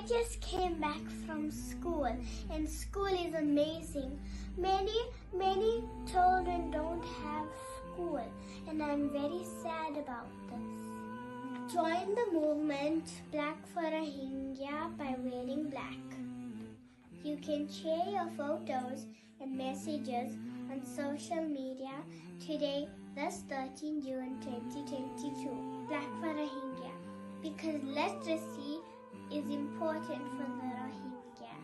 just came back from school, and school is amazing. Many children don't have school, and I'm very sad about this. Join the movement Black for Rohingya by wearing black. You can share your photos and messages on social media today, thus 13 June 2022. Black for Rohingya, because literacy is important for the Rohingya.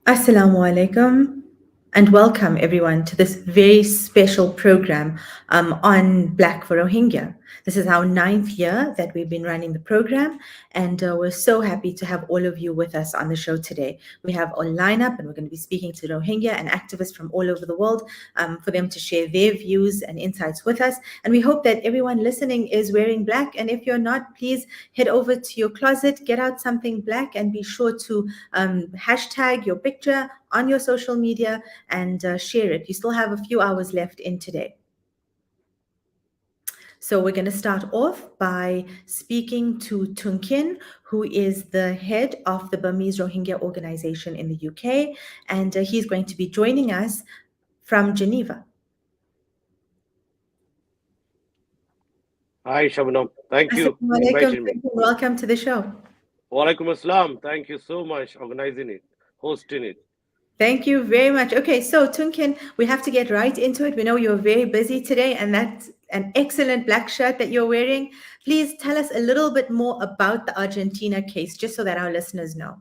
Assalamu alaikum and welcome everyone to this very special program on Black for Rohingya. This is our 9th year that we've been running the program, and we're so happy to have all of you with us on the show today. We have a lineup, and we're going to be speaking to Rohingya and activists from all over the world for them to share their views and insights with us. And we hope that everyone listening is wearing black, and if you're not, please head over to your closet, get out something black, and be sure to hashtag your picture on your social media and share it. You still have a few hours left in today. So we're going to start off by speaking to Tun Khin, who is the head of the Burmese Rohingya organization in the UK, and he's going to be joining us from Geneva. Hi, Shabnam. Thank you for inviting me. Welcome to the show. Walaikum assalam. Thank you so much for organizing it, hosting it. Thank you very much. Okay, so Tun Khin, we have to get right into it. We know you're very busy today, and that's an excellent black shirt that you're wearing. Please tell us a little bit more about the Argentina case, just so that our listeners know.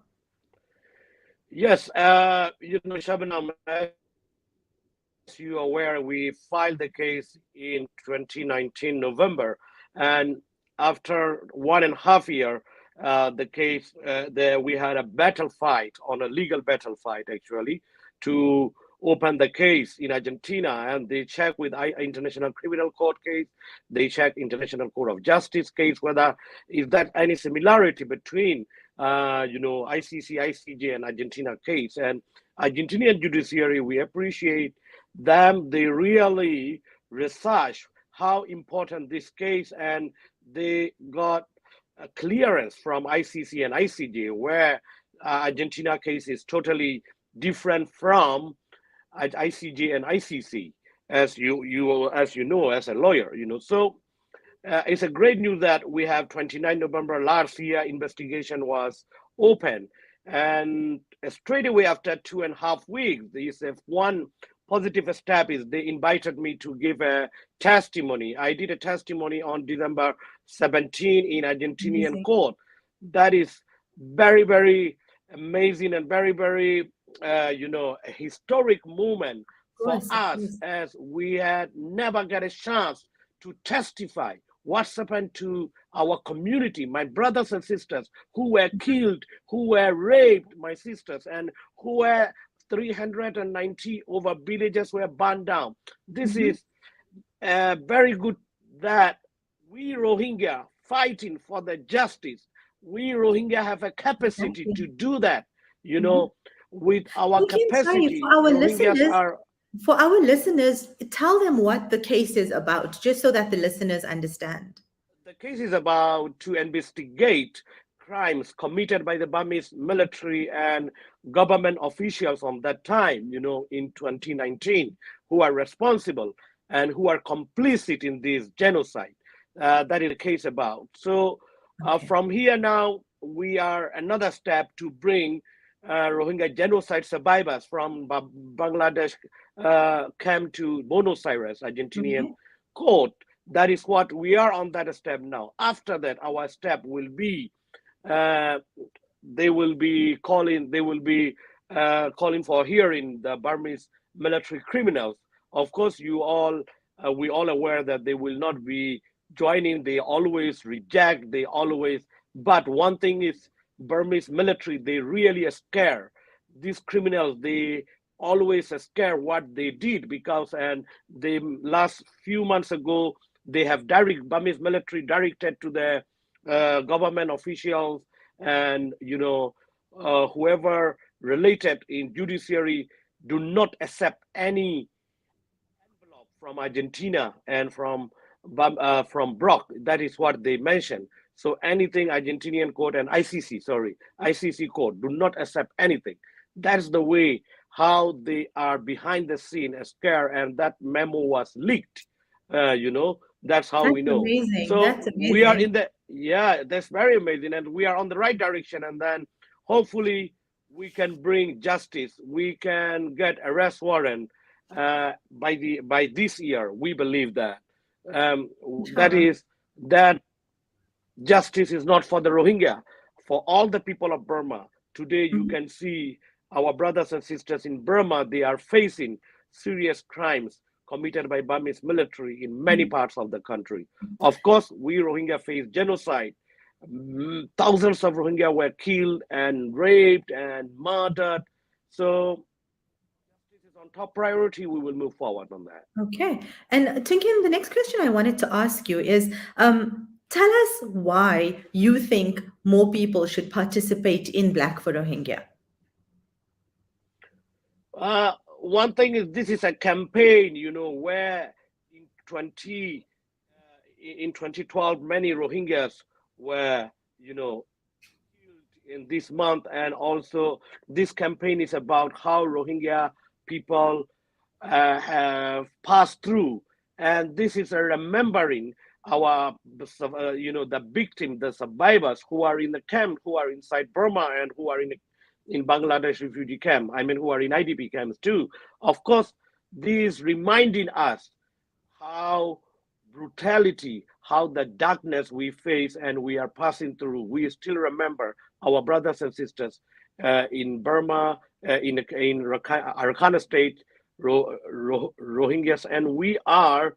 Yes, Shabnam, as you are aware, we filed the case in 2019 November, and after 1.5 years, the case, we had a battle fight, on a legal battle fight actually, to open the case in Argentina, and they checked with International Criminal Court case, they checked International Court of Justice case, whether is that any similarity between ICC, ICJ and Argentina case. And Argentinian judiciary, we appreciate them, they really research how important this case, and they got a clearance from ICC and ICJ, where Argentina case is totally different from ICJ and ICC, as you know as a lawyer, So it's a great news that we have 29 November last year, investigation was open, and straight away after 2.5 weeks, this one positive step is they invited me to give a testimony. I did a testimony on December 17 in Argentinian court. That is very, very amazing and very, very, a historic moment for us, as we had never got a chance to testify what's happened to our community, my brothers and sisters who were killed, who were raped, my sisters, and who were 390 over villages were burned down. This is very good that we Rohingya fighting for the justice. We Rohingya have a capacity to do that, with our capacity. For our listeners, tell them what the case is about, just so that the listeners understand. The case is about to investigate crimes committed by the Burmese military and government officials from that time, in 2019, who are responsible and who are complicit in this genocide. That is the case about. So from here now, we are another step to bring Rohingya genocide survivors from Bangladesh came to Buenos Aires, Argentinian court. That is what we are on that step now. After that, our step will be they will be calling for hearing the Burmese military criminals. Of course, we all aware that they will not be joining. They always reject. But one thing is, Burmese military, they really scare these criminals. They always scare what they did, because they last few months ago, they have Burmese military directed to the government officials and whoever related in judiciary, do not accept any from Argentina and from Brock. That is what they mentioned. So anything Argentinian court and ICC court do not accept anything. That's the way how they are behind the scene, scared, and that memo was leaked. That's how That's we know. amazing. So That's we are amazing. in the yeah, that's very amazing, and we are on the right direction. And then hopefully we can bring justice. We can get arrest warrant by this year. We believe that that Inshallah. is that justice is not for the Rohingya, for all the people of Burma. Today, you Mhm. can see our brothers and sisters in Burma, they are facing serious crimes committed by Burmese military in many parts of the country. Of course, we Rohingya face genocide. Thousands of Rohingya were killed and raped and murdered. So justice is on top priority. We will move forward on that. Okay. And Tunkin, the next question I wanted to ask you is tell us why you think more people should participate in Black for Rohingya. One thing is this is a campaign, where in 2012 many Rohingyas were, killed in this month, and also this campaign is about how Rohingya people have passed through, and this is a remembering our, the victim, the survivors who are in the camp, who are inside Burma, and who are in Bangladesh refugee camp. I mean, who are in IDP camps too. Of course, this reminding us how brutality, how the darkness we face and we are passing through. We still remember our brothers and sisters in Burma, in Rakhine State, Rohingyas, and we are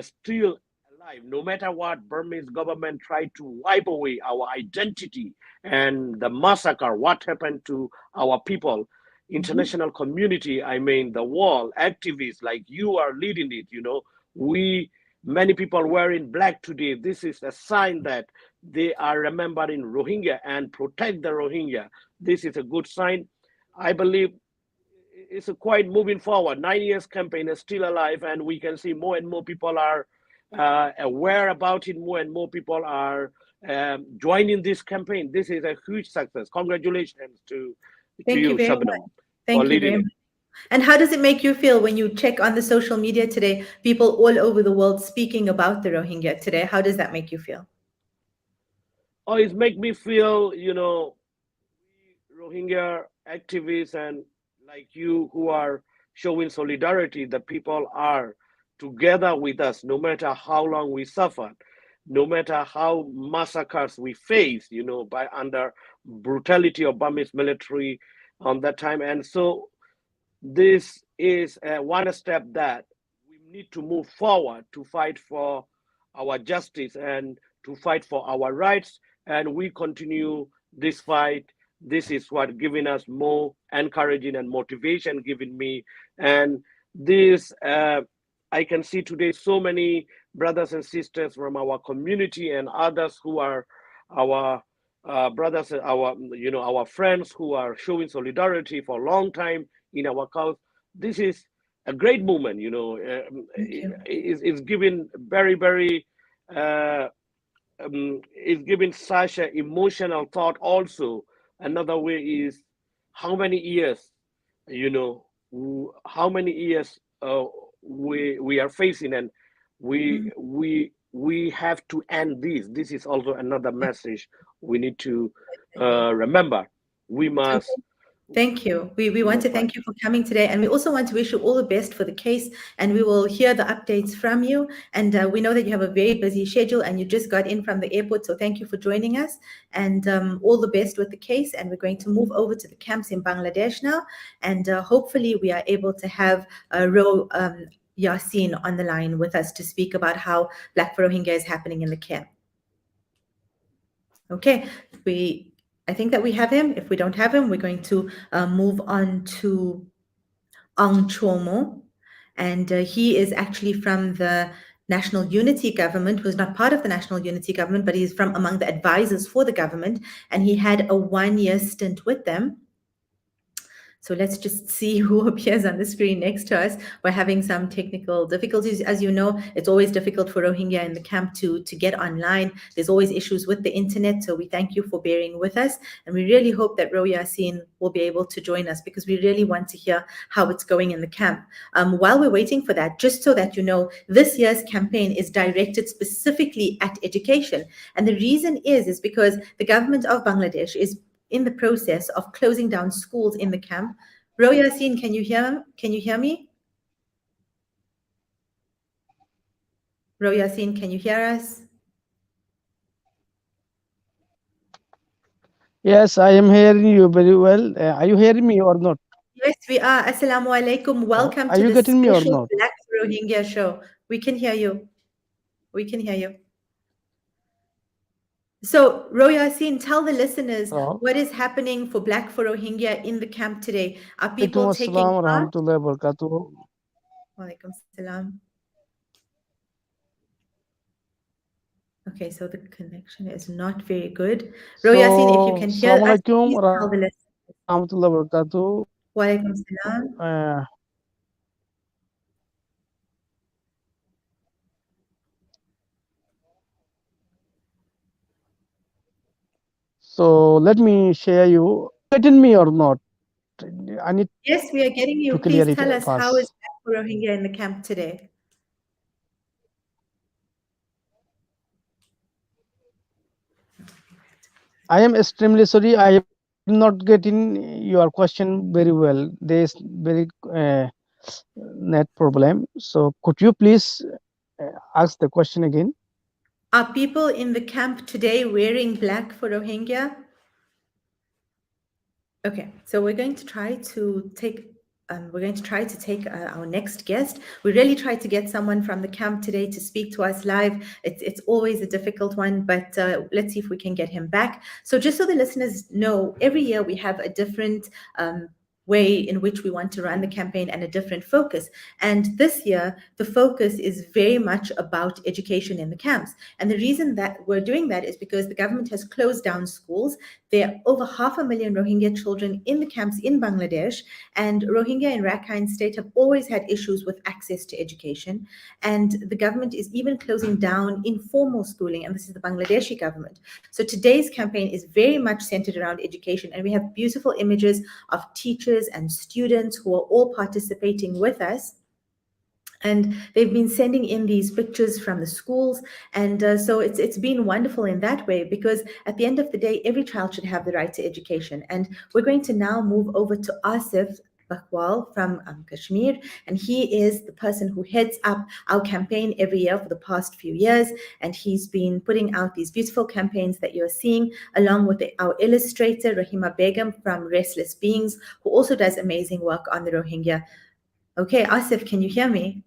still alive. No matter what Burmese government tried to wipe away our identity and the massacre, what happened to our people, Mhm. international community, I mean the world, activists like you are leading it, we many people wearing black today. This is a sign that they are remembering Rohingya and protect the Rohingya. This is a good sign. I believe it's a quite moving forward. 9 years campaign is still alive, and we can see more and more people are aware about it. More and more people are joining this campaign. This is a huge success. Congratulations to Thank you you, very much. Shabnam, for Thank you leading very it. much. And how does it make you feel when you check on the social media today, people all over the world speaking about the Rohingya today? How does that make you feel? Oh, it make me feel, we Rohingya activists and like you who are showing solidarity, the people are together with us, no matter how long we suffered, no matter how massacres we face, by under brutality of Burmese military on that time. And so this is one step that we need to move forward to fight for our justice and to fight for our rights. And we continue this fight. This is what giving us more encouraging and motivation, giving me. And this, I can see today so many brothers and sisters from our community and others who are our brothers, our friends who are showing solidarity for a long time in our cause. This is a great movement, Thank you. it's giving very, very, it's giving such an emotional thought also. Another way is how many years, how many years we are facing, and Mhm. we have to end this. This is also another message we need to Definitely. remember. We Okay. must Thank you. We we want to must fight. thank you for coming today. And we also want to wish you all the best for the case. And we will hear the updates from you. And we know that you have a very busy schedule and you just got in from the airport. So thank you for joining us. And all the best with the case. And we're going to move over to the camps in Bangladesh now. And hopefully we are able to have Ro Yasin on the line with us to speak about how Black for Rohingya is happening in the camp. Okay, I think that we have him. If we don't have him, we're going to move on to Aung Kyaw Moe, and he is actually from the National Unity Government, who's not part of the National Unity Government, but he's from among the advisors for the government, and he had a 1-year stint with them. So let's just see who appears on the screen next to us. We're having some technical difficulties. As you know, it's always difficult for Rohingya in the camp to get online. There's always issues with the internet. So we thank you for bearing with us. And we really hope that Ro Yasin will be able to join us because we really want to hear how it's going in the camp. While we're waiting for that, just so that you know, this year's campaign is directed specifically at education. And the reason is because the government of Bangladesh is in the process of closing down schools in the camp. Ro Yasin, can you hear? Can you hear me? Ro Yasin, can you hear us? Yes, I am hearing you very well. Are you hearing me or not? Yes, we are. Assalamu alaikum. Welcome Are to you the getting me or special not? Black Rohingya show. We can hear you. We can hear you. So, Ro Yasin, tell the listeners Hello. what is happening for Black for Rohingya in the camp today. Are Alaikum people taking assalam wa part? rahmatullahi wa barakatuh. Walaikum salam. Okay, so the connection is not very good. Ro Yasin, if you So, can hear assalamu us, alaikum please wa tell the listeners. rahmatullahi wa barakatuh. Walaikum salam. Uh, so, let me share you. Getting me or not? I need Yes, we are getting you. to clear Please it tell us how is first. Black for Rohingya in the camp today? I am extremely sorry. I am not getting your question very well. There is very net problem. So, could you please ask the question again? Are people in the camp today wearing black for Rohingya? Okay, so we're going to try to take our next guest. We really tried to get someone from the camp today to speak to us live. It's always a difficult one, but let's see if we can get him back. So just so the listeners know, every year we have a different way in which we want to run the campaign and a different focus. And this year, the focus is very much about education in the camps. And the reason that we're doing that is because the government has closed down schools. There are over 500,000 Rohingya children in the camps in Bangladesh, and Rohingya in Rakhine State have always had issues with access to education. And the government is even closing down informal schooling, and this is the Bangladeshi government. So today's campaign is very much centered around education, and we have beautiful images of teachers and students who are all participating with us. And they've been sending in these pictures from the schools, and so it's been wonderful in that way, because at the end of the day, every child should have the right to education. And we're going to now move over to Asif Bakwal from Kashmir, and he is the person who heads up our campaign every year for the past few years, and he's been putting out these beautiful campaigns that you're seeing, along with our illustrator Rahima Begum from Restless Beings, who also does amazing work on the Rohingya. Okay, Asif, can you hear me?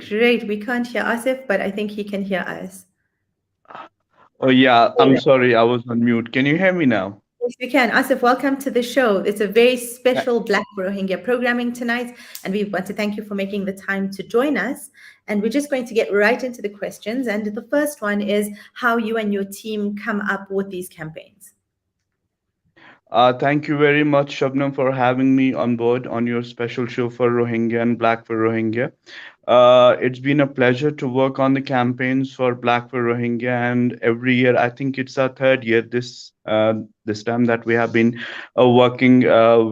Great. We can't hear Asif, but I think he can hear us. Oh, yeah, All I'm right. sorry, I was on mute. Can you hear me now? Yes, we can. Asif, welcome to the show. It's a very Uh, special Black Rohingya programming tonight, and we want to thank you for making the time to join us. And we're just going to get right into the questions. And the first one is how you and your team come up with these campaigns. Thank you very much, Shabnam, for having me on board on your special show for Rohingya and Black for Rohingya. It's been a pleasure to work on the campaigns for Black for Rohingya, and every year, I think it's our third year this time that we have been working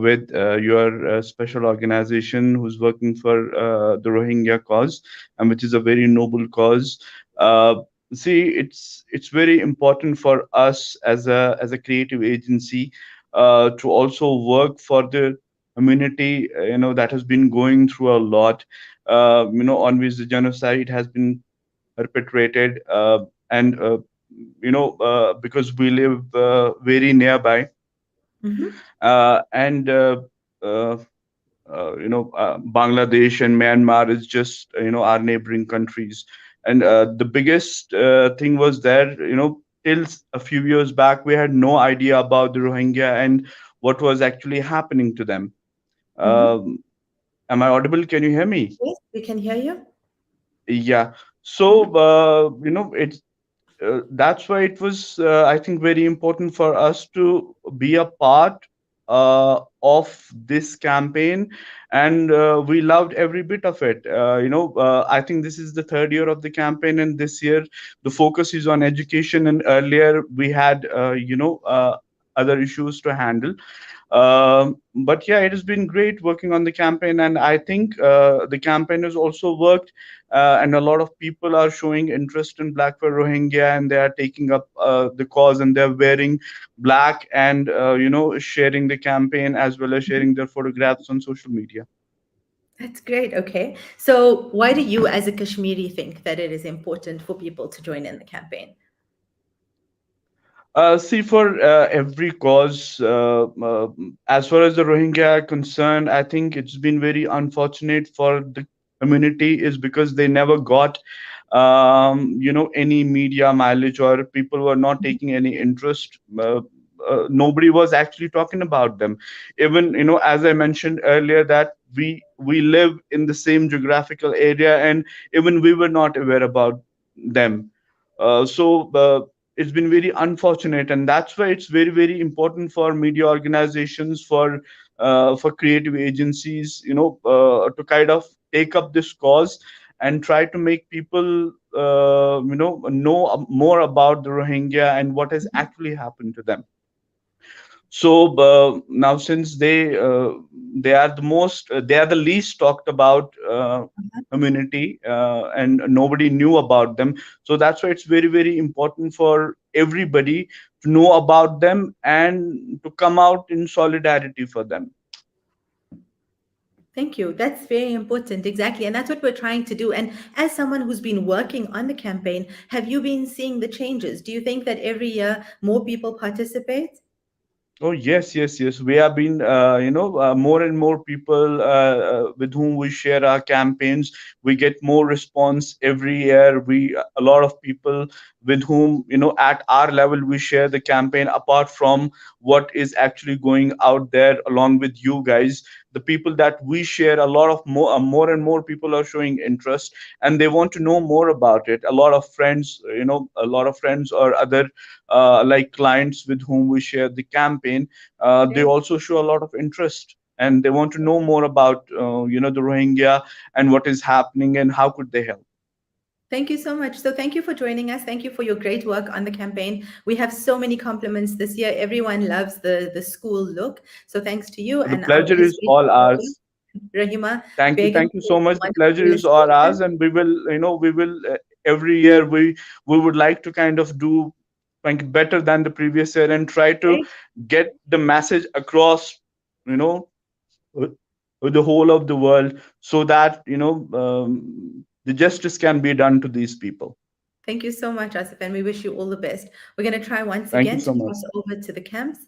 with your special organization who's working for the Rohingya cause, and which is a very noble cause. Uh, See, it's very important for us as a creative agency to also work for the community, that has been going through a lot, on which the genocide has been perpetrated, and because we live very nearby, Mm-hmm. and Bangladesh and Myanmar is just our neighboring countries, and the biggest thing was there, till a few years back we had no idea about the Rohingya and what was actually happening to them. Mm-hmm. um, am I audible? Can you hear me? Yes, we can hear you. Yeah. So Mm-hmm. that's why it was, I think, very important for us to be a part of this campaign, and we loved every bit of it. I think this is the third year of the campaign, and this year the focus is on education, and earlier we had, other issues to handle. But yeah, it has been great working on the campaign, and I think the campaign has also worked, and a lot of people are showing interest in Black for Rohingya, and they are taking up the cause, and they're wearing black, and sharing the campaign as well as sharing their photographs on social media. That's great. Okay. So, why do you, as a Kashmiri, think that it is important for people to join in the campaign? See, for every cause, as far as the Rohingya are concerned, I think it's been very unfortunate for the community, is because they never got, any media mileage, or people were not taking any interest. Nobody was actually talking about them. Even, as I mentioned earlier, that we live in the same geographical area, and even we were not aware about them. So it's been very unfortunate, and that's why it's very, very important for media organizations, for creative agencies, to kind of take up this cause and try to make people know more about the Rohingya and what has actually happened to them. So now, since they are they are the least talked about community, and nobody knew about them, so that's why it's very, very important for everybody to know about them and to come out in solidarity for them. Thank you. That's very important. Exactly. And that's what we're trying to do. And as someone who's been working on the campaign, have you been seeing the changes? Do you think that every year more people participate? Oh, yes, yes, yes. We have been, more and more people with whom we share our campaigns. We get more response every year. A lot of people with whom, at our level, we share the campaign. Apart from what is actually going out there, along with you guys, the people that we share, a lot of more and more people are showing interest, and they want to know more about it. A lot of friends, a lot of friends or other, like clients with whom we share the campaign, they Great. also show a lot of interest, and they want to know more about, the Rohingya, and what is happening, and how could they help. Thank you so much. So, thank you for joining us. Thank you for your great work on the campaign. We have so many compliments this year. Everyone loves the school look. So, thanks to you. The And our pleasure very is sweet all ours. Rahima Begum, Thank you who is so the much. The wonderful pleasure is all illustrator. ours, and we will every year we would like to kind of do like better than the previous year, and try to Great. get the message across, you know, with, with the whole of the world, so that the justice can be done to these people. Thank you so much, Asif, and we wish you all the best. We're going to try once Thank you again so to much. cross over to the camps,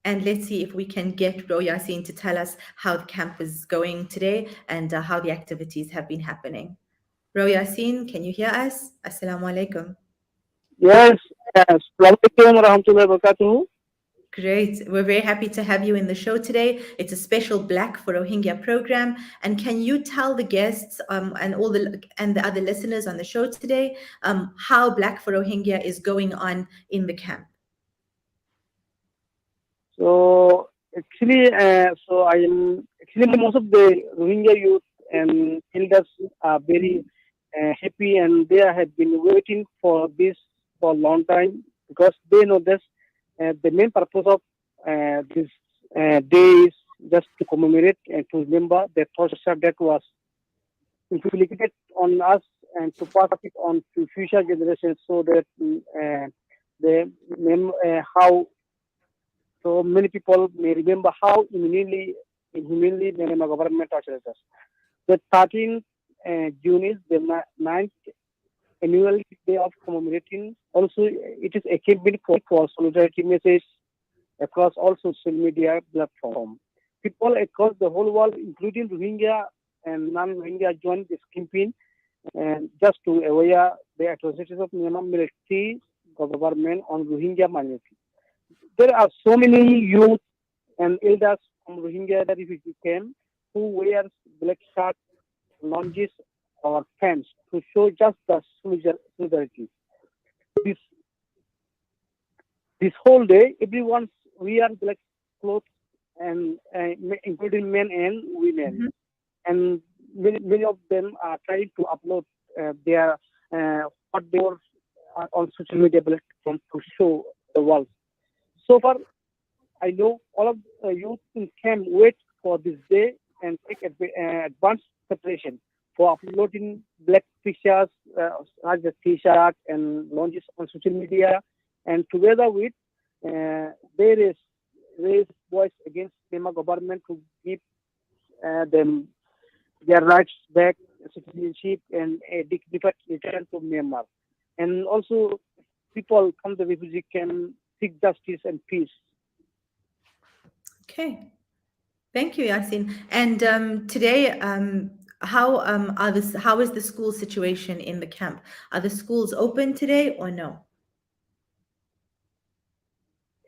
and let's see if we can get Ro Yasin to tell us how the camp is going today and how the activities have been happening. Ro Yasin, can you hear us? Assalamu alaikum. Yes, yes. Assalamualaikum warahmatullahi wabarakatuh. Great. We're very happy to have you in the show today. It's a special Black for Rohingya program. And can you tell the guests and the other listeners on the show today how Black for Rohingya is going on in the camp? So I am actually most of the Rohingya youth and elders are very happy, and they have been waiting for this for a long time, because they know this. The main purpose of this day is just to commemorate and to remember the torture that was inflicted on us, and to pass it on to future generations, so that how so many people may remember how inhumanely the Myanmar government tortured us. The 13th June is the ninth annual day of commemorating. Also, it is a campaign for solidarity message across all social media platforms. People across the whole world, including Rohingya and non-Rohingya, joined this campaign, and just to aware the atrocities of Myanmar military government on Rohingya minority. There are so many youth and elders from Rohingya that refugee camp who wear black shirts, lounges, or fans to show just the solidarity. this this whole day, everyone's wear black clothes, and including men and women, Mhm. and many of them are trying to upload their what they were on social media platform to show the world. So far, I know all of the youth in camp wait for this day and take advanced preparation for uploading black pictures, as a t-shirt and launches on social media, and together with they raise voice against Myanmar government to give them their rights back, citizenship, and a dignified return to Myanmar. And also, people from the refugee can seek justice and peace. Okay. Thank you, Yasin. And today, how is the school situation in the camp? Are the schools open today or no?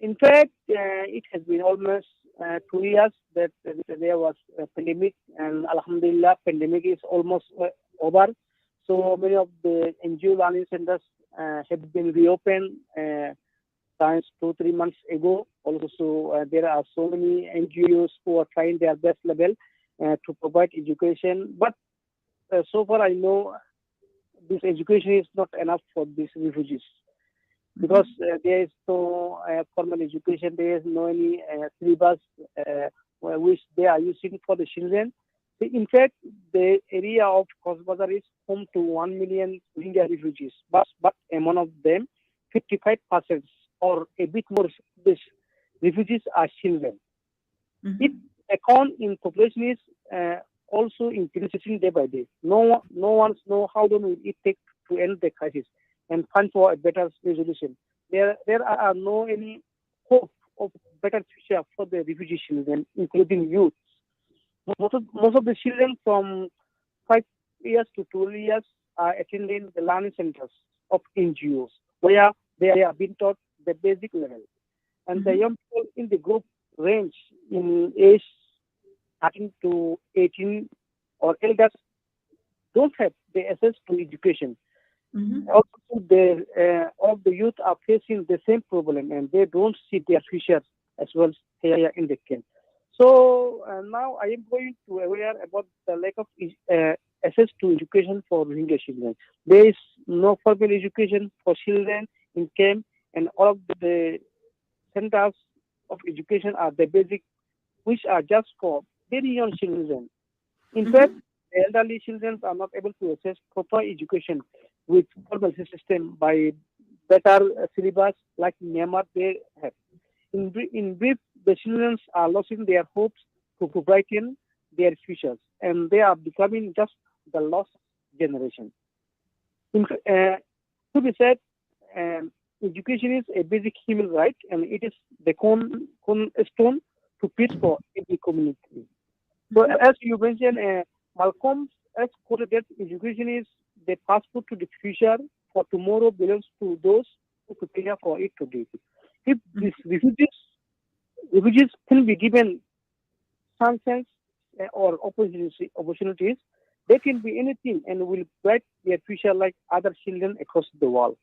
In fact, it has been almost 2 years that there was a pandemic, and Alhamdulillah, pandemic is almost over. So many of the NGO learning centers have been reopened since 2 3 months ago. Also, there are so many NGOs who are trying their best level to provide education. But so far, I know this education is not enough for these refugees, because there is no formal education, there is no any syllabus which they are using for the children. In fact, the area of Coxbazar is home to 1 million Rohingya refugees, but among of them, 55% or a bit more, these refugees are children. It Mhm. account in population is also increasing day by day. No one know how long will it take to end the crisis and find for a better resolution. There are no any hope of better future for the refugee children, including youth. Most of the children from 5 years to 12 years are attending the learning centers of NGOs, where they are being taught the basic level. And the Mhm. young people in the group range in age 13 to 18 or elders don't have the access to education. Mhm. Also, all of the youth are facing the same problem, and they don't see their future as well here in the camp. So now I am going to aware about the lack of access to education for Rohingya children. There is no formal education for children in camp, and all of the centers of education are the basic, which are just for very young children. In fact, Mhm. the elderly children are not able to access proper education with formal system by better syllabus like Myanmar they have. In brief, the children are losing their hopes to brighten their futures, and they are becoming just the lost generation. To be said, education is a basic human right, and it is the cornerstone to peace for every community. So, Mhm. as you mentioned, Malcolm has quoted that education is the passport to the future, for tomorrow belongs to those who prepare for it today. If these refugees can be given chances or opportunities, they can be anything and will bright their future like other children across the world.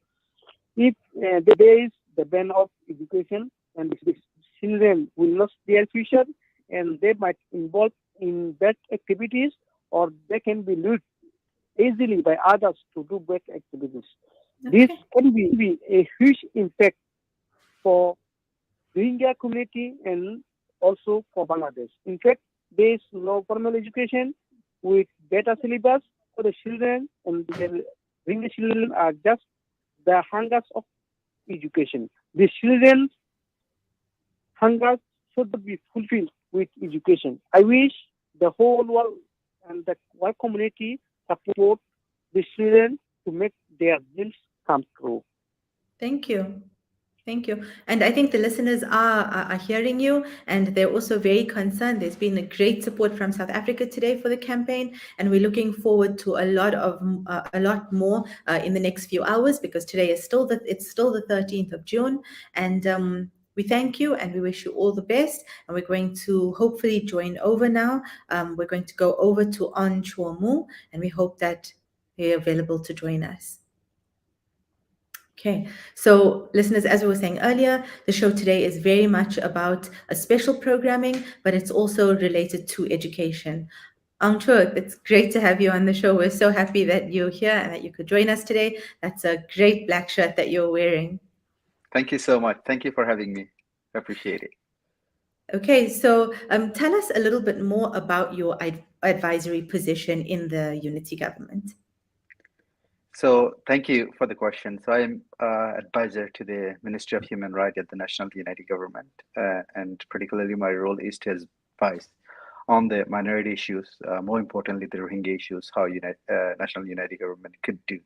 If there is the ban of education, and the children will lose their future, and they might involve in bad activities, or they can be lured easily by others to do bad activities. This Okay. can be a huge impact for Rohingya community and also for Bangladesh. In fact, there is no formal education with better syllabus for the children, and the Rohingya children are just the hungers of education. The children's hunger should be fulfilled with education. I wish the whole world and the world community support the children to make their dreams come true. Thank you. Thank you. And I think the listeners are hearing you, and they're also very concerned. There's been a great support from South Africa today for the campaign, and we're looking forward to a lot more in the next few hours, because today is still the 13th of June, and we thank you and we wish you all the best. And we're going to hopefully join over now. We're going to go over to Aung Kyaw Moe, and we hope that you're available to join us. Okay, so listeners, as we were saying earlier, the show today is very much about a special programming, but it's also related to education. Aung Kyaw, it's great to have you on the show. We're so happy that you're here and that you could join us today. That's a great black shirt that you're wearing. Thank you so much. Thank you for having me. I appreciate it. Okay, so tell us a little bit more about your advisory position in the unity government. So thank you for the question. So I am advisor to the Ministry of Human Rights at the National Unity Government, and particularly my role is to advise on the minority issues, more importantly the Rohingya issues, how National Unity Government could do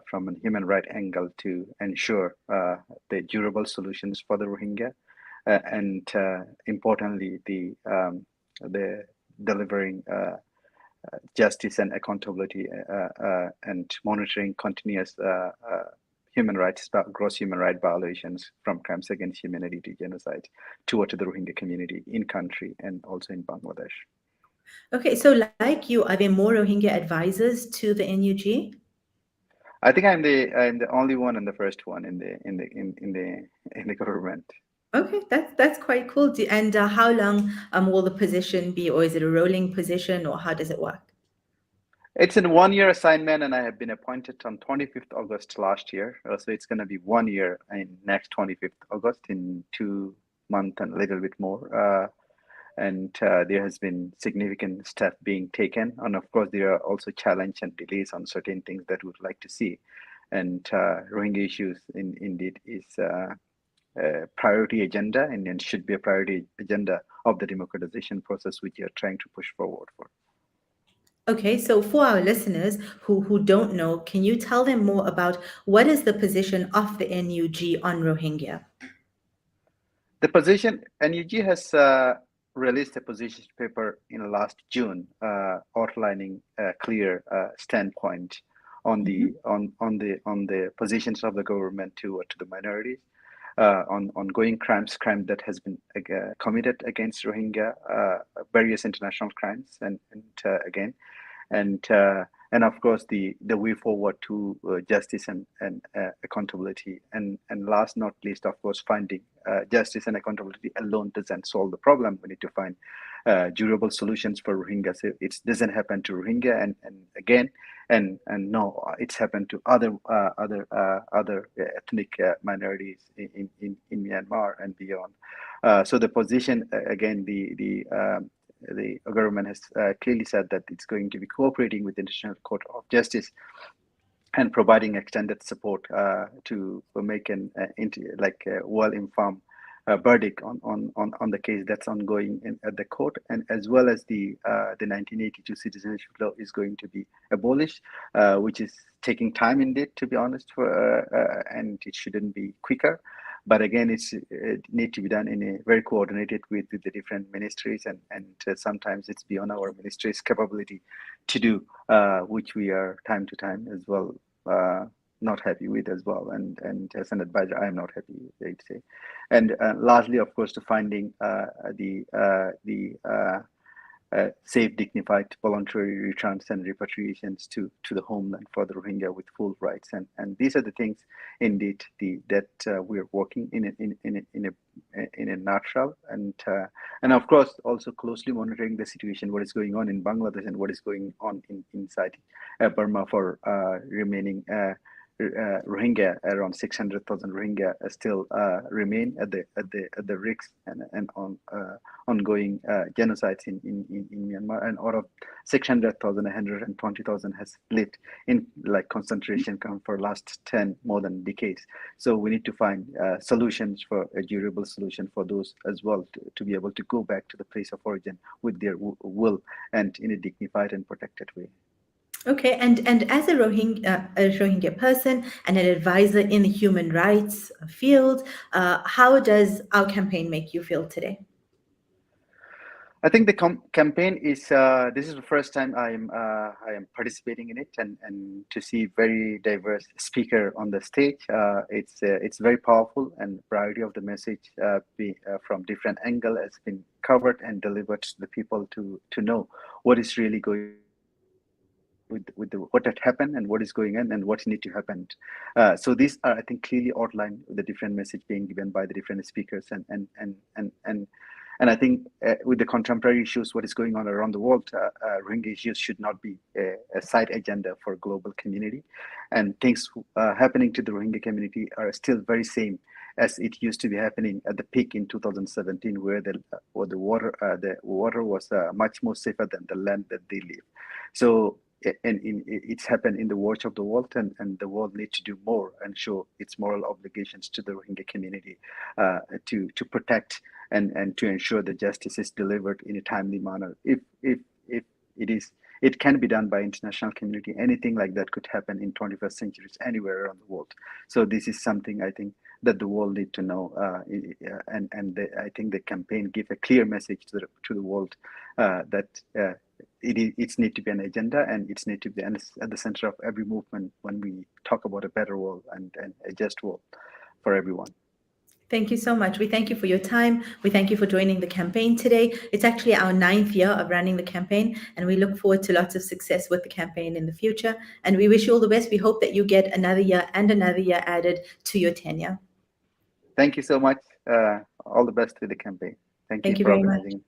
from a human right angle to ensure the durable solutions for the Rohingya, and importantly the delivering justice and accountability and monitoring continuous gross human right violations from crimes against humanity to genocide toward the Rohingya community in country and also in Bangladesh. Okay, so like you, are there more Rohingya advisors to the NUG? I think I'm the only one and the first one in the government. Okay, that's quite cool. And how long will the position be, or is it a rolling position, or how does it work? It's a 1 year assignment, and I have been appointed on 25th August last year. So it's going to be 1 year in next 25th August in 2 months and a little bit more. And there has been significant step being taken. And of course, there are also challenge and delays on certain things that we would like to see. And Rohingya issues indeed is a priority agenda and should be a priority agenda of the democratization process, which you are trying to push forward for. Okay, so for our listeners who don't know, can you tell them more about what is the position of the NUG on Rohingya? The position NUG has released a position paper in last June, outlining a clear standpoint on the positions of the government to the minorities, on ongoing crime that has been committed against Rohingya, various international crimes, and again, and of course the way forward to justice and accountability, and last not least, of course, finding justice and accountability alone doesn't solve the problem. We need to find durable solutions for Rohingya. So it doesn't happen to Rohingya and again and no, it's happened to other ethnic minorities in Myanmar and beyond. So the position again, the government has clearly said that it's going to be cooperating with the International Court of Justice and providing extended support to make a well-informed verdict on the case that's ongoing at the court, and as well as the 1982 citizenship law is going to be abolished, which is taking time indeed, to be honest, and it shouldn't be quicker. But again, it need to be done in a very coordinated with the different ministries, and sometimes it's beyond our ministry's capability to do, which we are time to time as well not happy with as well. And as an advisor, I am not happy, I'd say. And lastly, of course, to finding safe, dignified, voluntary returns and repatriations to the homeland for the Rohingya with full rights, and these are the things indeed that we're working in a nutshell, and of course also closely monitoring the situation, what is going on in Bangladesh and what is going on inside Burma for remaining. Rohingya, around 600,000 Rohingya still remain at the risks and on ongoing genocides in Myanmar, and out of 600,000, 120,000 has lived in like concentration camp for last more than decades. So we need to find solutions for a durable solution for those as well to be able to go back to the place of origin with their will and in a dignified and protected way. Okay, and as a Rohingya person and an advisor in the human rights field, how does our campaign make you feel today? I think the campaign is this is the first time I am participating in it, and to see very diverse speaker on the stage, it's very powerful, and variety of the message from different angle has been covered and delivered to the people to know what is really going what had happened and what is going on and what need to happen. So these are, I think, clearly outlined with the different message being given by the different speakers, and I think with the contemporary issues, what is going on around the world, Rohingya issues should not be a side agenda for global community, and things happening to the Rohingya community are still very same as it used to be happening at the peak in 2017, where the water was much more safer than the land that they live. So it's happened in the watch of the world, and the world needs to do more and show its moral obligations to the Rohingya community to protect and to ensure that justice is delivered in a timely manner. If it can be done by international community. Anything like that could happen in 21st centuries anywhere around the world. So this is something I think that the world need to know, I think the campaign give a clear message to the world that it's need to be an agenda, and it's need to be at the center of every movement when we talk about a better world and a just world for everyone. Thank you so much. We thank you for your time. We thank you for joining the campaign today. It's actually our 9th year of running the campaign, and we look forward to lots of success with the campaign in the future. And we wish you all the best. We hope that you get another year and another year added to your tenure. Thank you so much. All the best with the campaign. Thank you for very organizing. much.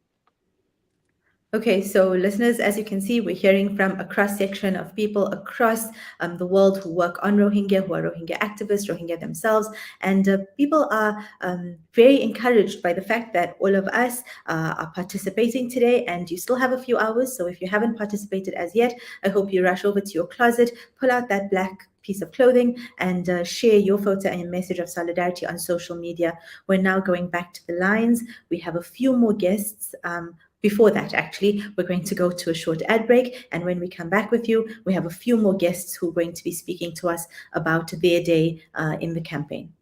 Okay, so listeners, as you can see, we're hearing from a cross-section of people across the world who work on Rohingya, who are Rohingya activists, Rohingya themselves, and people are very encouraged by the fact that all of us are participating today, and you still have a few hours, so if you haven't participated as yet, I hope you rush over to your closet, pull out that black piece of clothing, and share your photo and message of solidarity on social media. We're now going back to the lines. We have a few more guests. Before that, actually, we're going to go to a short ad break. And when we come back with you, we have a few more guests who are going to be speaking to us about their day in the campaign.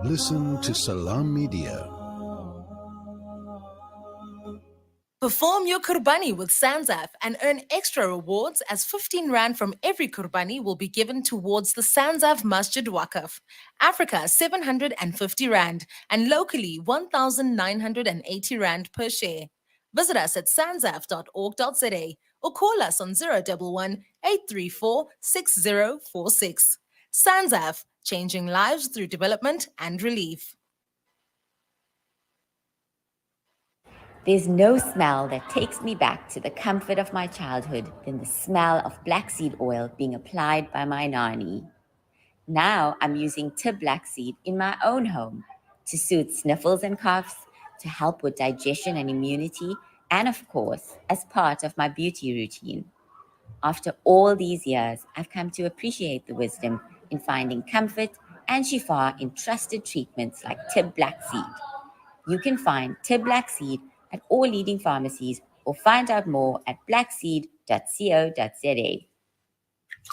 Listen to Salam Media. Perform your Kurbani with Sanzaf and earn extra rewards, as 15 Rand from every Kurbani will be given towards the Sanzaf Masjid Waqf. Africa, 750 Rand, and locally 1,980 Rand per share. Visit us at sanzaf.org.za or call us on 011 834 6046. Sanzaf, changing lives through development and relief. There's no smell that takes me back to the comfort of my childhood than the smell of black seed oil being applied by my nanny. Now I'm using Tib black seed in my own home to soothe sniffles and coughs, to help with digestion and immunity, and of course, as part of my beauty routine. After all these years, I've come to appreciate the wisdom in finding comfort and shifa in trusted treatments like Tib black seed. You can find Tib black seed at all leading pharmacies, or find out more at blackseed.co.za.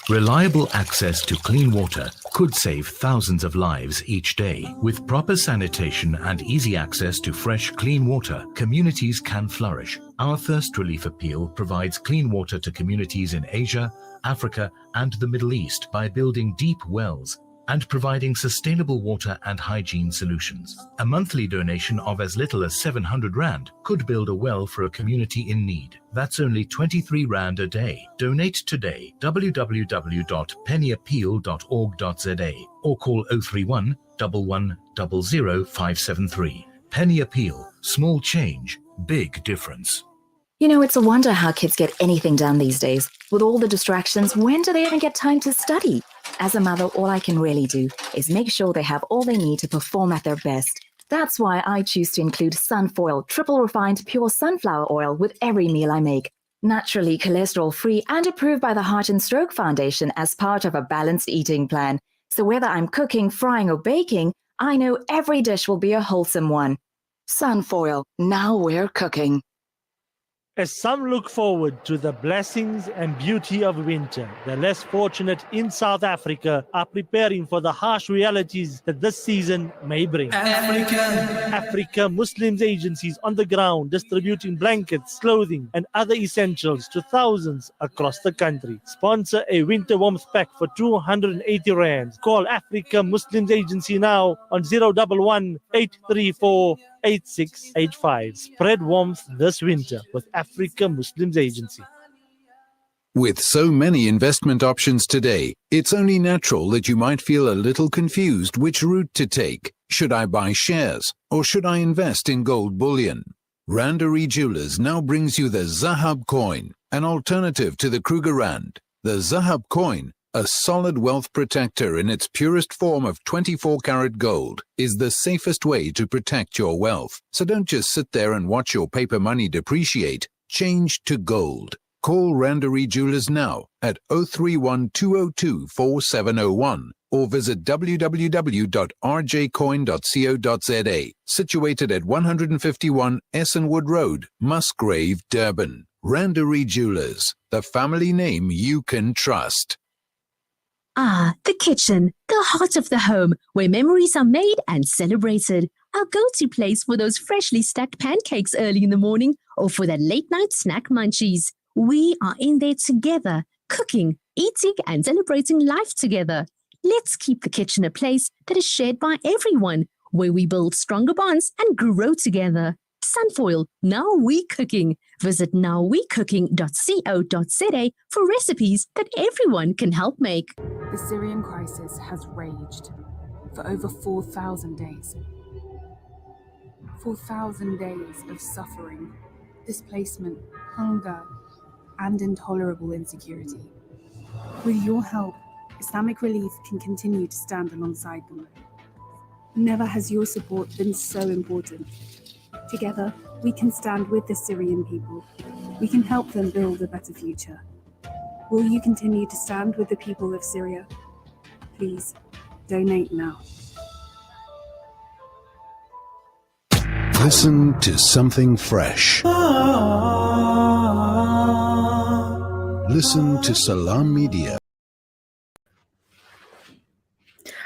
Reliable access to clean water could save thousands of lives each day. With proper sanitation and easy access to fresh, clean water, communities can flourish. Our Thirst Relief Appeal provides clean water to communities in Asia, Africa, and the Middle East by building deep wells and providing sustainable water and hygiene solutions. A monthly donation of as little as 700 Rand could build a well for a community in need. That's only 23 Rand a day. Donate today. www.pennyappeal.org.za or call 031 11 00 573. Penny Appeal. Small change, big difference. You know, it's a wonder how kids get anything done these days. With all the distractions, when do they even get time to study? As a mother, all I can really do is make sure they have all they need to perform at their best. That's why I choose to include Sunfoil triple refined pure sunflower oil with every meal I make. Naturally cholesterol-free and approved by the Heart and Stroke Foundation as part of a balanced eating plan. So whether I'm cooking, frying or baking, I know every dish will be a wholesome one. Sunfoil, now we're cooking. As some look forward to the blessings and beauty of winter, the less fortunate in South Africa are preparing for the harsh realities that this season may bring. Africa Muslims agencies on the ground distributing blankets, clothing and other essentials to thousands across the country. Sponsor a winter warmth pack for 280 rands. Call Africa Muslims Agency now on 011 834 8685. Spread warmth this winter with Africa Muslims Agency. With so many investment options today, it's only natural that you might feel a little confused which route to take. Should I buy shares or should I invest in gold bullion? Randery Jewelers now brings you the Zahab coin, an alternative to the Kruger Rand. The Zahab coin, a solid wealth protector in its purest form of 24-karat gold, is the safest way to protect your wealth. So don't just sit there and watch your paper money depreciate. Change to gold. Call Randery Jewelers now at 031 202 4701 or visit www.rjcoin.co.za, situated at 151 Essenwood Road, Musgrave, Durban. Randery Jewelers, the family name you can trust. Ah, the kitchen, the heart of the home, where memories are made and celebrated. Our go-to place for those freshly stacked pancakes early in the morning or for that late-night snack munchies. We are in there together, cooking, eating and celebrating life together. Let's keep the kitchen a place that is shared by everyone, where we build stronger bonds and grow together. Sunfoil, now we cooking. Visit nowwecooking.co.za for recipes that everyone can help make. The Syrian crisis has raged for over 4,000 days. 4,000 days of suffering, displacement, hunger, and intolerable insecurity. With your help, Islamic Relief can continue to stand alongside them. Never has your support been so important. Together, we can stand with the Syrian people. We can help them build a better future. Will you continue to stand with the people of Syria? Please, donate now. Listen to something fresh. Listen to Salam Media.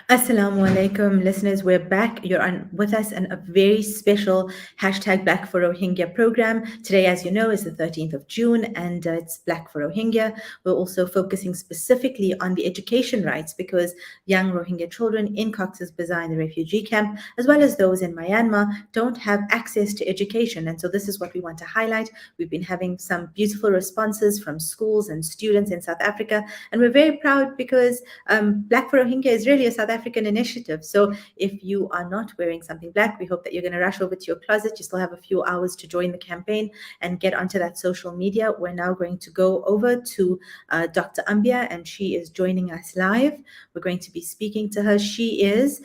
Assalamu alaikum, listeners. We're back. You're on with us in a very special hashtag Black for Rohingya program. Today, as you know, is the 13th of June, and it's Black for Rohingya. We're also focusing specifically on the education rights because young Rohingya children in Cox's Bazar in the refugee camp, as well as those in Myanmar, don't have access to education. And so this is what we want to highlight. We've been having some beautiful responses from schools and students in South Africa, and we're very proud because Black for Rohingya is really a South African initiative. So if you are not wearing something black, we hope that you're going to rush over to your closet. You still have a few hours to join the campaign and get onto that social media. We're now going to go over to Dr. Ambia, and she is joining us live. We're going to be speaking to her. She is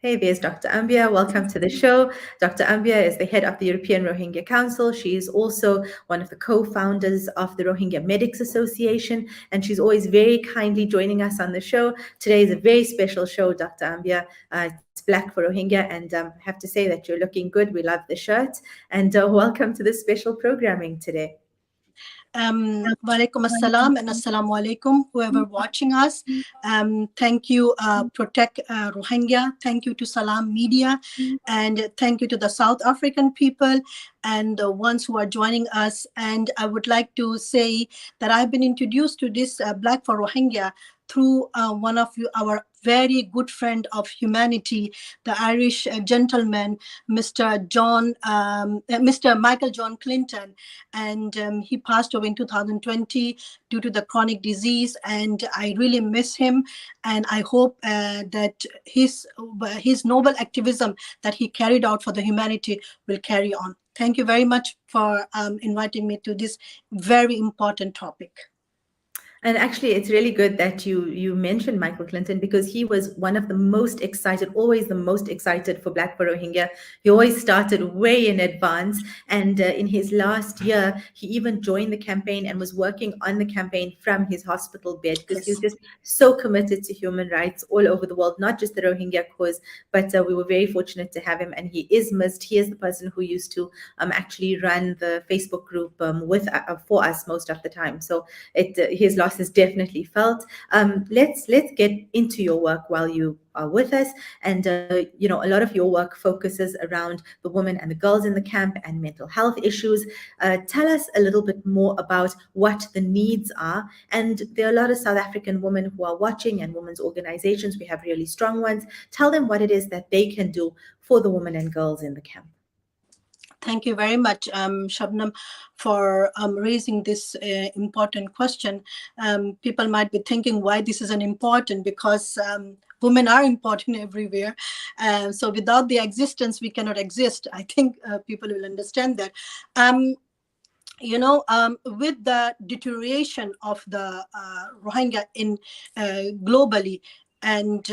hey, there's Dr. Ambia. Welcome to the show. Dr. Ambia is the head of the European Rohingya Council. She is also one of the co-founders of the Rohingya Medics Association, and she's always very kindly joining us on the show. Today is a very special show, Dr. Ambia. It's Black for Rohingya, and I have to say that you're looking good. We love the shirt, and welcome to this special programming today. Walaikum assalam and assalamu alaikum, whoever watching us. Thank you, Protect Rohingya. Thank you to Salam Media, and thank you to the South African people and the ones who are joining us. And I would like to say that I've been introduced to this Black for Rohingya through one of our very good friend of humanity, the Irish gentleman, Mr. Michael John Clinton, and he passed away in 2020 due to the chronic disease, and I really miss him, and I hope that his noble activism that he carried out for the humanity will carry on. Thank you very much for inviting me to this very important topic. And actually, it's really good that you mentioned Michael Clinton, because he was one of the most excited, always the most excited for Black for Rohingya. He always started way in advance. And in his last year, he even joined the campaign and was working on the campaign from his hospital bed, because he was just so committed to human rights all over the world, not just the Rohingya cause, but we were very fortunate to have him. And he is missed. He is the person who used to actually run the Facebook group for us most of the time. So his loss is definitely felt. Let's get into your work while you are with us. And a lot of your work focuses around the women and the girls in the camp and mental health issues. Tell us a little bit more about what the needs are. And there are a lot of South African women who are watching, and women's organizations. We have really strong ones. Tell them what it is that they can do for the women and girls in the camp. Thank you very much, Shabnam, for raising this important question. People might be thinking why this is an important, because women are important everywhere. So without their existence, we cannot exist. I think people will understand that. With the deterioration of the Rohingya globally, and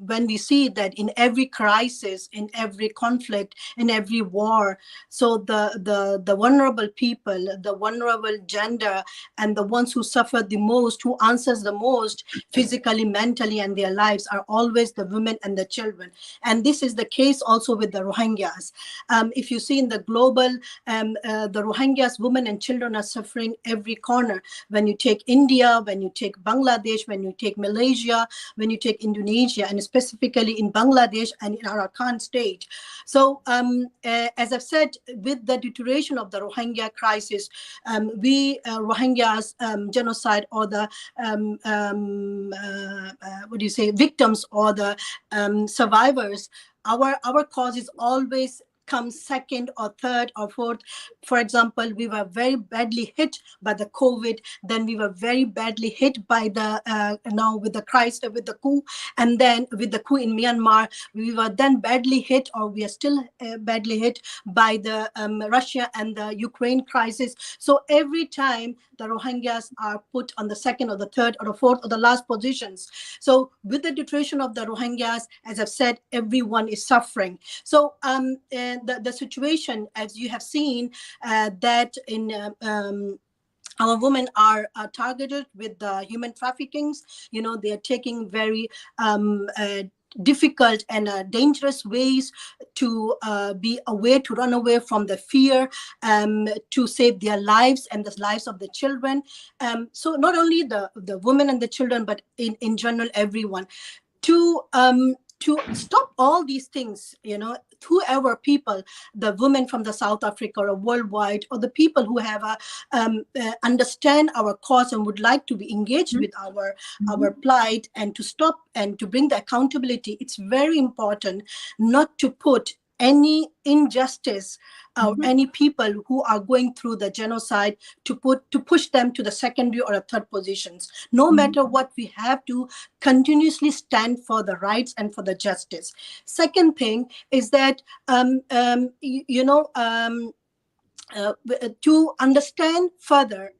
when we see that in every crisis, in every conflict, in every war, so the vulnerable people, the vulnerable gender, and the ones who suffer the most, who answers the most physically, mentally, and their lives, are always the women and the children. And this is the case also with the Rohingyas. If you see in the global, the Rohingyas, women and children are suffering every corner. When you take India, when you take Bangladesh, when you take Malaysia, when you take Indonesia, and specifically in Bangladesh and in Arakan state. So as I've said, with the deterioration of the Rohingya crisis, Rohingyas genocide, or the victims, or the survivors, our cause is always come second or third or fourth. For example, we were very badly hit by the COVID. Then we were very badly hit by the now with the crisis, with the coup, and then with the coup in Myanmar, we were then badly hit, or we are still badly hit by the Russia and the Ukraine crisis. So every time the Rohingyas are put on the second or the third or the fourth or the last positions. So with the deterioration of the Rohingyas, as I've said, everyone is suffering. So the situation, as you have seen, that in our women are targeted with the human traffickings. They are taking very difficult and dangerous ways to be away, to run away from the fear, to save their lives and the lives of the children. So not only the women and the children, but in general, everyone. To stop all these things, whoever people, the women from the South Africa or worldwide, or the people who have understand our cause and would like to be engaged with our plight, and to stop and to bring the accountability, it's very important not to put any injustice or any people who are going through the genocide to push them to the secondary or third positions. No matter what, we have to continuously stand for the rights and for the justice. Second thing is that to understand further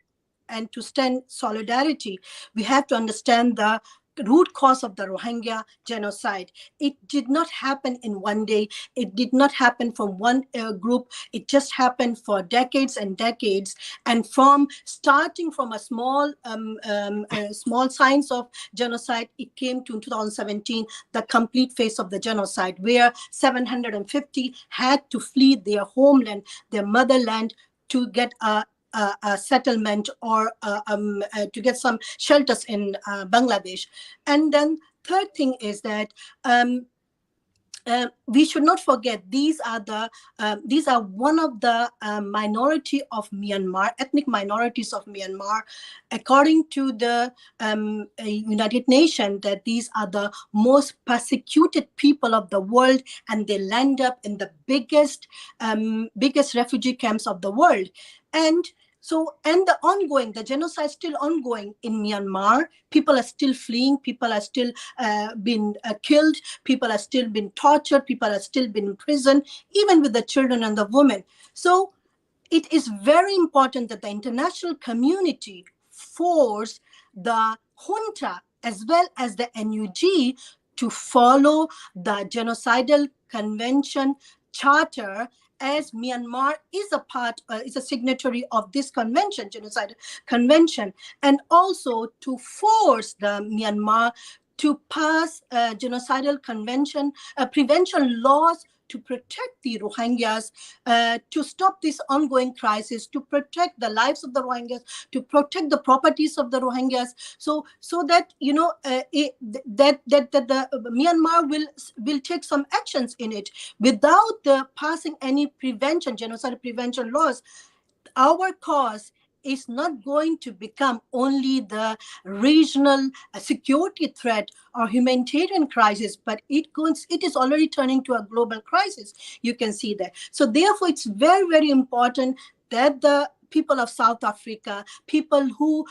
and to stand solidarity, we have to understand the root cause of the Rohingya genocide. It did not happen in one day. It did not happen from one group. It just happened for decades and decades. And starting from a small signs of genocide, it came to 2017, the complete phase of the genocide, where 750 had to flee their homeland, their motherland, to get a settlement or to get some shelters in Bangladesh. And then third thing is that we should not forget these are one of the minority of Myanmar, ethnic minorities of Myanmar, according to the United Nations, that these are the most persecuted people of the world, and they land up in the biggest refugee camps of the world. And the genocide is still ongoing in Myanmar. People are still fleeing. People are still being killed. People are still being tortured. People are still being imprisoned, even with the children and the women. So it is very important that the international community force the junta as well as the NUG to follow the Genocidal Convention Charter, as Myanmar is is a signatory of this convention, Genocidal Convention, and also to force the Myanmar to pass genocidal convention prevention laws to protect the Rohingyas, to stop this ongoing crisis, to protect the lives of the Rohingyas, to protect the properties of the Rohingyas, so that that the Myanmar will take some actions in it without passing any genocidal prevention laws. Our cause is not going to become only the regional security threat or humanitarian crisis, but it is already turning to a global crisis. You can see that. So therefore, it's very, very important that the people of South Africa, people who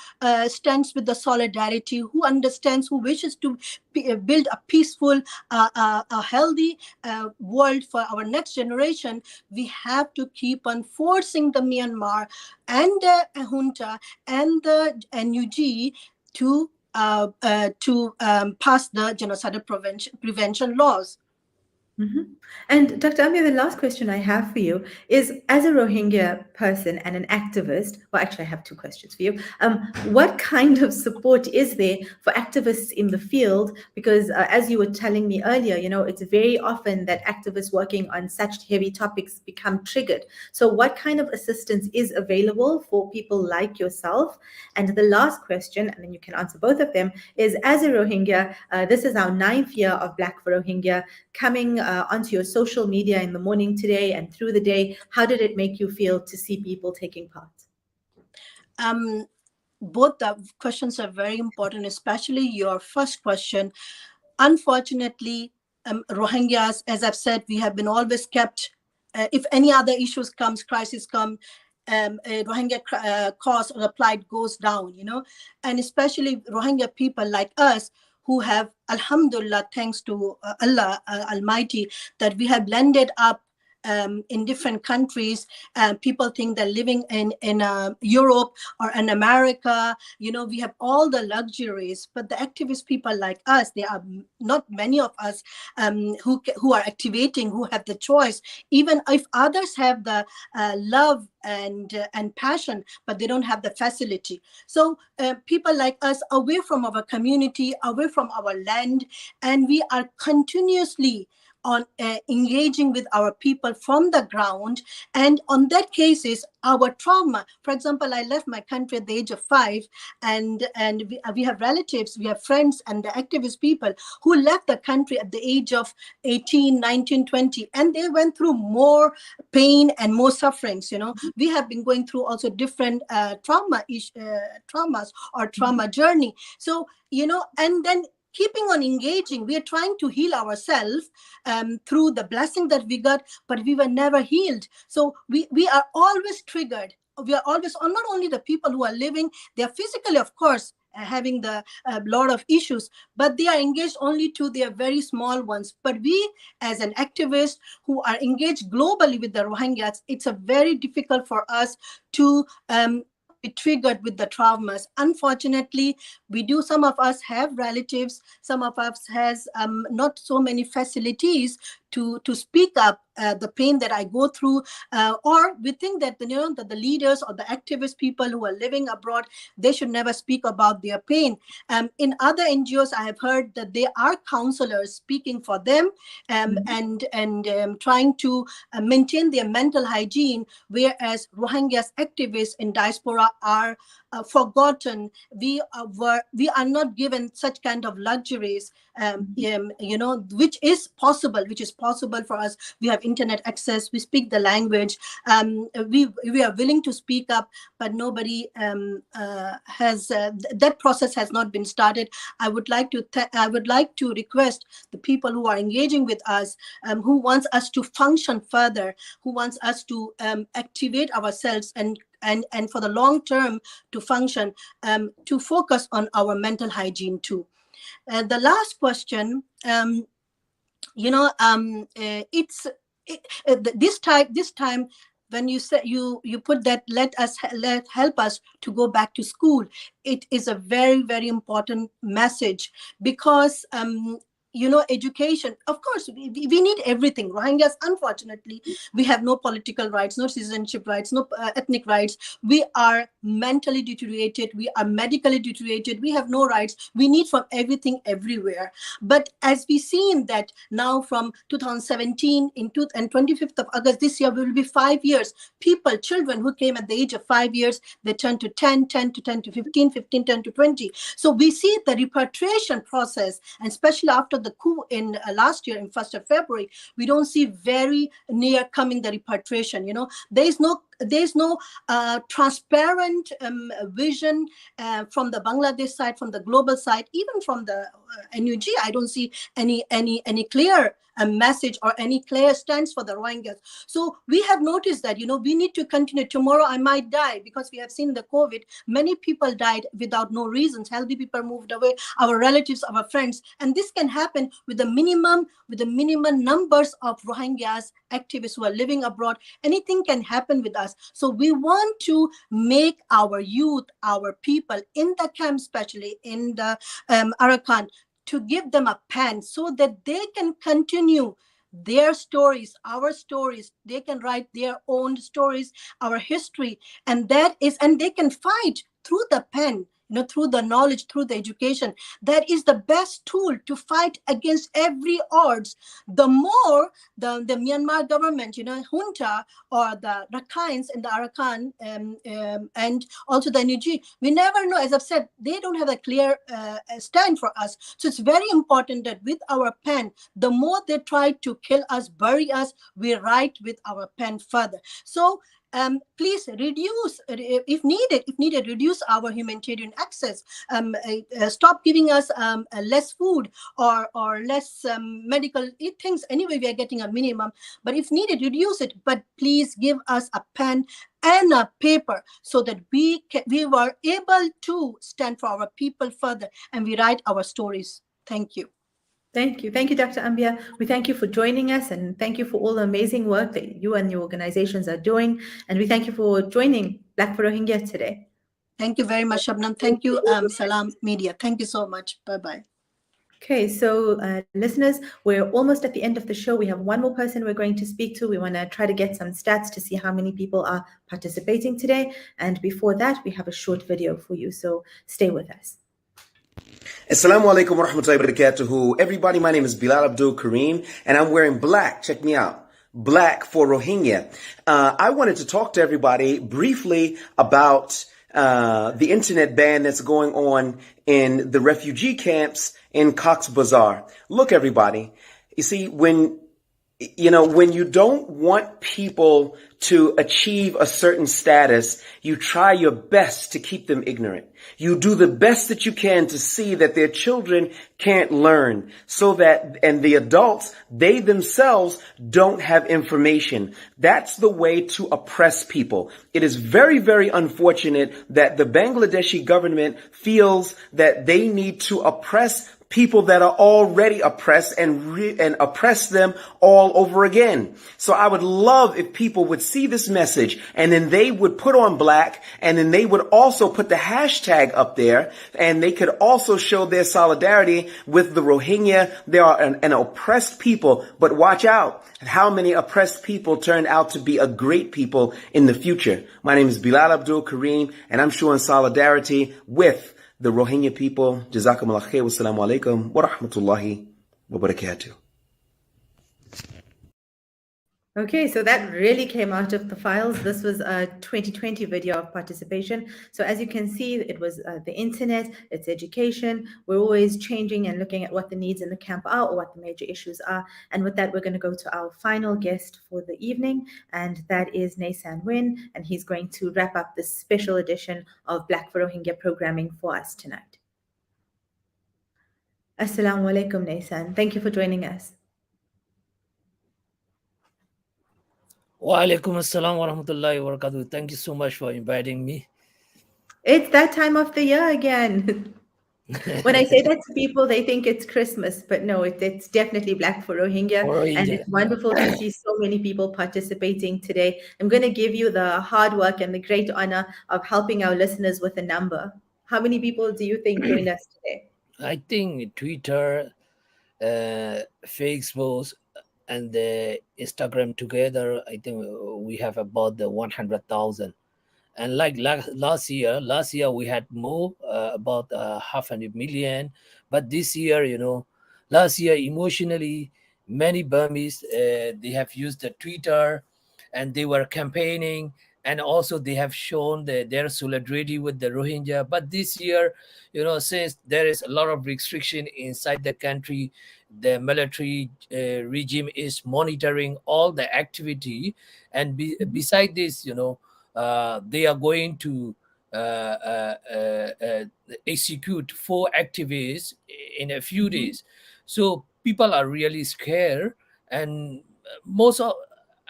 stands with the solidarity, who understands, who wishes to build a peaceful, a healthy world for our next generation, we have to keep on forcing the Myanmar and the junta and the NUG to pass the genocidal prevention laws. And Dr. Ambia, the last question I have for you is, as a Rohingya person and an activist, well, actually I have two questions for you. What kind of support is there for activists in the field? Because as you were telling me earlier, it's very often that activists working on such heavy topics become triggered. So what kind of assistance is available for people like yourself? And the last question, and then you can answer both of them, is, as a Rohingya, this is our 9th year of Black for Rohingya, coming onto your social media in the morning today and through the day. How did it make you feel to see people taking part? Both the questions are very important, especially your first question. Unfortunately, Rohingyas, as I've said, we have been always kept, if any other issues comes, crisis come, Rohingya cause or the plight goes down, and especially Rohingya people like us who have, alhamdulillah, thanks to Allah Almighty, that we have blended up in different countries. People think they're living in Europe or in America. We have all the luxuries, but the activist people like us, there are not many of us who are activating, who have the choice, even if others have the love and passion, but they don't have the facility. So people like us, away from our community, away from our land, and we are continuously on engaging with our people from the ground. And on that cases, our trauma, for example, I left my country at the age of 5, and we have relatives, we have friends and the activist people who left the country at the age of 18, 19, 20, and they went through more pain and more sufferings. We have been going through also different traumas or trauma journey. So, and then keeping on engaging, we are trying to heal ourselves through the blessing that we got, but we were never healed. So we are always triggered. We are always, not only the people who are living, they are physically, of course, having the lot of issues, but they are engaged only to their very small ones. But we, as an activist who are engaged globally with the Rohingyas, it's a very difficult for us to be triggered with the traumas. Unfortunately, some of us have relatives, some of us has not so many facilities to speak up the pain that I go through, or we think that that the leaders or the activist people who are living abroad, they should never speak about their pain. In other NGOs, I have heard that there are counselors speaking for them and trying to maintain their mental hygiene, whereas Rohingyas activists in diaspora are forgotten. We are not given such kind of luxuries, which is possible for us. We have internet access, we speak the language, we are willing to speak up, but nobody has that process has not been started. I would like to request the people who are engaging with us, who wants us to function further, who wants us to activate ourselves and for the long term to function, to focus on our mental hygiene too. The last question, it's this time when you say you put that, help us to go back to school, it is a very, very important message, because education, of course, we need everything. Rohingyas, unfortunately, we have no political rights, no citizenship rights, no ethnic rights. We are mentally deteriorated, we are medically deteriorated, we have no rights. We need from everything, everywhere. But as we seen that now from 2017 and 25th of August this year will be 5 years. Children who came at the age of 5 years, they turn to 10 to 15, 10 to 20. So we see the repatriation process, and especially after the coup in last year in 1st of February, we don't see very near coming the repatriation. There's no transparent vision from the Bangladesh side, from the global side, even from the NUG. I don't see any clear message or any clear stance for the Rohingyas. So we have noticed that, we need to continue. Tomorrow I might die, because we have seen the COVID. Many people died without no reasons. Healthy people moved away, our relatives, our friends. And this can happen with the minimum numbers of Rohingyas activists who are living abroad. Anything can happen with us. So we want to make our youth, our people in the camp, especially in the Arakan, to give them a pen so that they can continue their stories, our stories. They can write their own stories, our history, and they can fight through the pen, through the knowledge, through the education. That is the best tool to fight against every odds. The more the Myanmar government, junta, or the Rakhines in the Arakan, and also the NUG, we never know. As I've said, they don't have a clear stand for us. So it's very important that with our pen, the more they try to kill us, bury us, we write with our pen further. So please reduce, if needed, reduce our humanitarian access. Stop giving us less food or less medical things. Anyway, we are getting a minimum, but if needed, reduce it. But please give us a pen and a paper so that we were able to stand for our people further, and we write our stories. Thank you. Thank you. Thank you, Dr. Ambia. We thank you for joining us, and thank you for all the amazing work that you and your organizations are doing. And we thank you for joining Black for Rohingya today. Thank you very much, Shabnam. Thank you, Salam Media. Thank you so much. Bye-bye. Okay, so listeners, we're almost at the end of the show. We have one more person we're going to speak to. We want to try to get some stats to see how many people are participating today. And before that, we have a short video for you. So stay with us. Assalamu alaikum wa rahmatullahi wa barakatuhu. Everybody, my name is Bilal Abdul Kareem, and I'm wearing black. Check me out. Black for Rohingya. I wanted to talk to everybody briefly about the internet ban that's going on in the refugee camps in Cox's Bazar. Look, everybody, you see, when you don't want people to achieve a certain status, you try your best to keep them ignorant. You do the best that you can to see that their children can't learn, and the adults, they themselves don't have information. That's the way to oppress people. It is very, very unfortunate that the Bangladeshi government feels that they need to oppress people that are already oppressed and oppress them all over again. So I would love if people would see this message, and then they would put on black, and then they would also put the hashtag up there, and they could also show their solidarity with the Rohingya. They are an oppressed people, but watch out how many oppressed people turn out to be a great people in the future. My name is Bilal Abdul Kareem, and I'm showing solidarity with the Rohingya people. Jazakumullah khair. Wassalamu alaikum wa rahmatullahi wa barakatuh. Okay, so that really came out of the files. This was a 2020 video of participation. So as you can see, it was the internet, it's education. We're always changing and looking at what the needs in the camp are or what the major issues are. And with that, we're going to go to our final guest for the evening, and that is San Lwin, and he's going to wrap up this special edition of Black for Rohingya programming for us tonight. Assalamu alaikum, Nasan. Thank you for joining us. Wa alaikum assalam wa rahmatullahi wa barakatuh. Thank you so much for inviting me. It's that time of the year again. When I say that to people, they think it's Christmas, but no, it's definitely Black for Rohingya. For And Rohingya. it's wonderful to see so many people participating today. I'm going to give you the hard work and the great honor of helping our listeners with a number. How many people do you think joined us today? I think Twitter, Facebook, and the Instagram together, I think we have about the 100,000. And like last year we had more, about 500,000. But this year, last year emotionally, many Burmese, they have used the Twitter, and they were campaigning, and also they have shown their solidarity with the Rohingya. But this year, since there is a lot of restriction inside the country, the military regime is monitoring all the activity. And beside this, they are going to uh, uh, uh, uh, execute 4 activists in a few days. So people are really scared. And most of,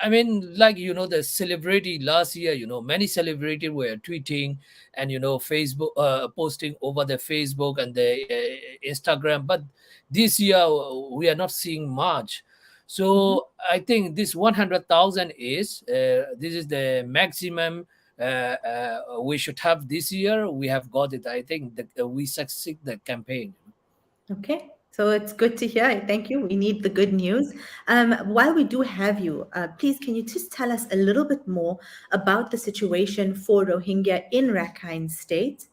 I mean, like, the celebrity last year, many celebrities were tweeting and, Facebook, posting over the Facebook and the Instagram. But this year, we are not seeing much. So I think this 100,000 this is the maximum we should have this year. We have got it. I think that we succeed the campaign. Okay, so it's good to hear. Thank you. We need the good news. While we do have you, please can you just tell us a little bit more about the situation for Rohingya in Rakhine State?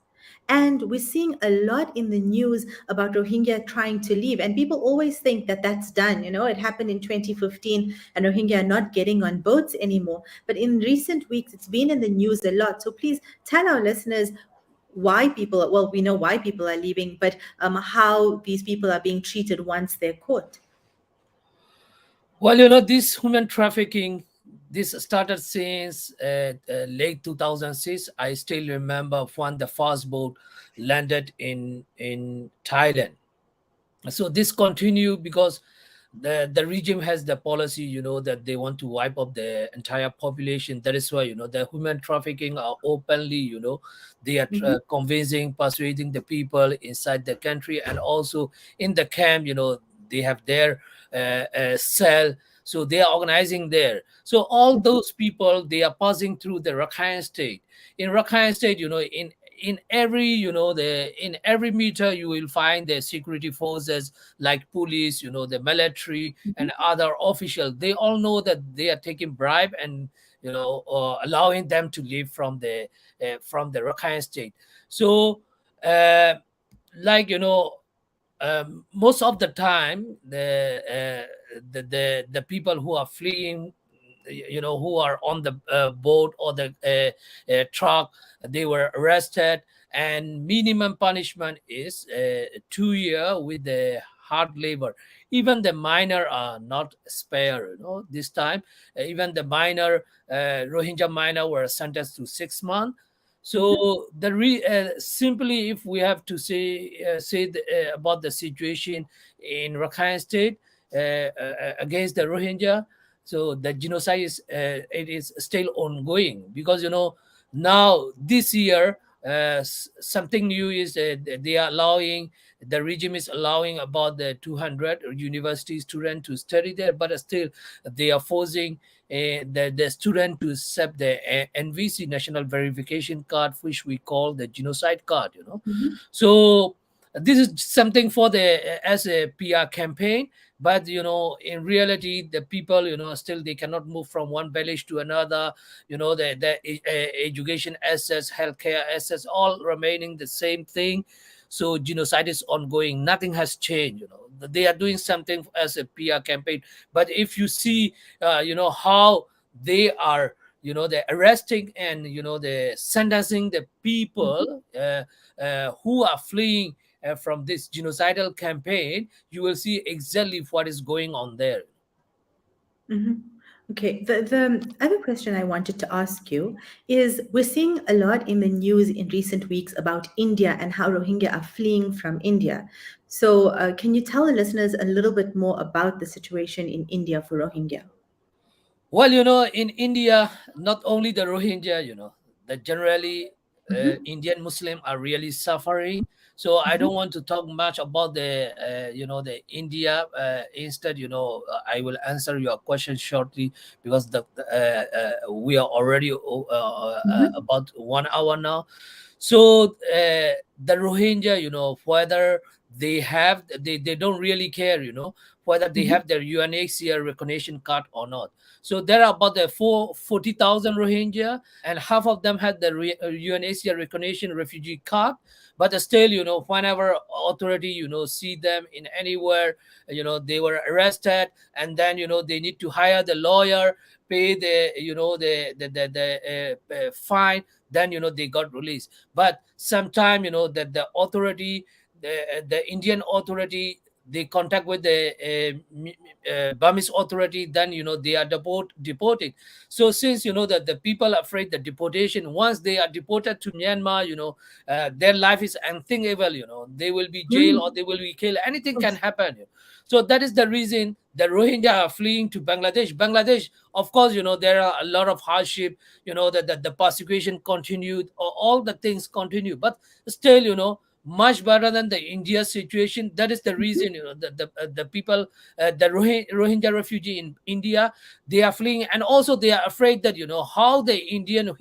And we're seeing a lot in the news about Rohingya trying to leave. And people always think that that's done. It happened in 2015 and Rohingya are not getting on boats anymore. But in recent weeks, it's been in the news a lot. So please tell our listeners why people, well, we know why people are leaving, but how these people are being treated once they're caught. Well, this human trafficking, this started since late 2006. I still remember when the first boat landed in Thailand. So this continued because the regime has the policy, that they want to wipe up the entire population. That is why, the human trafficking are openly, they are convincing, persuading the people inside the country, and also in the camp, they have their cell. So they are organizing there. So all those people, they are passing through the Rakhine State. In Rakhine State, in every, in every meter, you will find the security forces like police, the military and other officials. They all know that they are taking bribe and, allowing them to leave from the Rakhine State. So like, most of the time, the people who are fleeing, who are on the boat or the truck, they were arrested, and minimum punishment is 2 years with the hard labor. Even the minor are not spared. This time, even the minor Rohingya minor were sentenced to 6 months. So simply, if we have to say about the situation in Rakhine State against the Rohingya, so the genocide it is still ongoing, because now this year something new is they are allowing, the regime is allowing about the 200 university students to study there, but still they are forcing the student to accept the NVC, National Verification Card, which we call the genocide card. So this is something for the as a PR campaign, but in reality, the people, still they cannot move from one village to another. The education access, healthcare access, all remaining the same thing. So genocide is ongoing. Nothing has changed. They are doing something as a PR campaign, but if you see, how they are, they're arresting and they're sentencing the people who are fleeing from this genocidal campaign, you will see exactly what is going on there. Okay, the other question I wanted to ask you is, we're seeing a lot in the news in recent weeks about India and how Rohingya are fleeing from India. So can you tell the listeners a little bit more about the situation in India for Rohingya? Well, in India, not only the Rohingya, that generally Indian Muslim are really suffering. So I don't want to talk much about the the India. Instead, I will answer your question shortly, because we are already about 1 hour now. So the Rohingya, whether they don't really care, whether they have their UNHCR recognition card or not. So there are about 40,000 Rohingya, and half of them had the UNHCR recognition refugee card. But still, whenever authority, see them in anywhere, they were arrested, and then, they need to hire the lawyer, pay the, the fine, then, they got released. But sometime, that the authority, the Indian authority, they contact with the Burmese authority, then, they are deported. So since, that the people are afraid the deportation, once they are deported to Myanmar, their life is unthinkable, they will be jailed or they will be killed. Anything can happen. So that is the reason the Rohingya are fleeing to Bangladesh. Of course, there are a lot of hardship, that the persecution continued, or all the things continue, but still, much better than the India situation. That is the reason, the people, the Rohingya refugee in India, they are fleeing, and also they are afraid that, how the Indian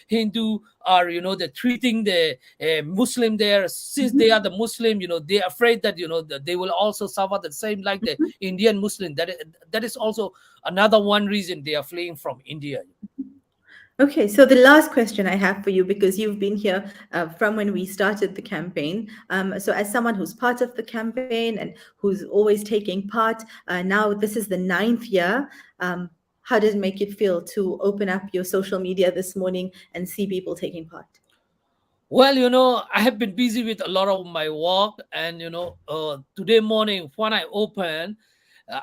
Hindu are, the treating the Muslim there. Since they are the Muslim, they are afraid that, that they will also suffer the same like the Indian Muslim. That is also another one reason they are fleeing from India. Okay, so the last question I have for you, because you've been here from when we started the campaign. So as someone who's part of the campaign and who's always taking part, now this is the 9th year. How does it make it feel to open up your social media this morning and see people taking part? Well, I have been busy with a lot of my work, and today morning when I opened,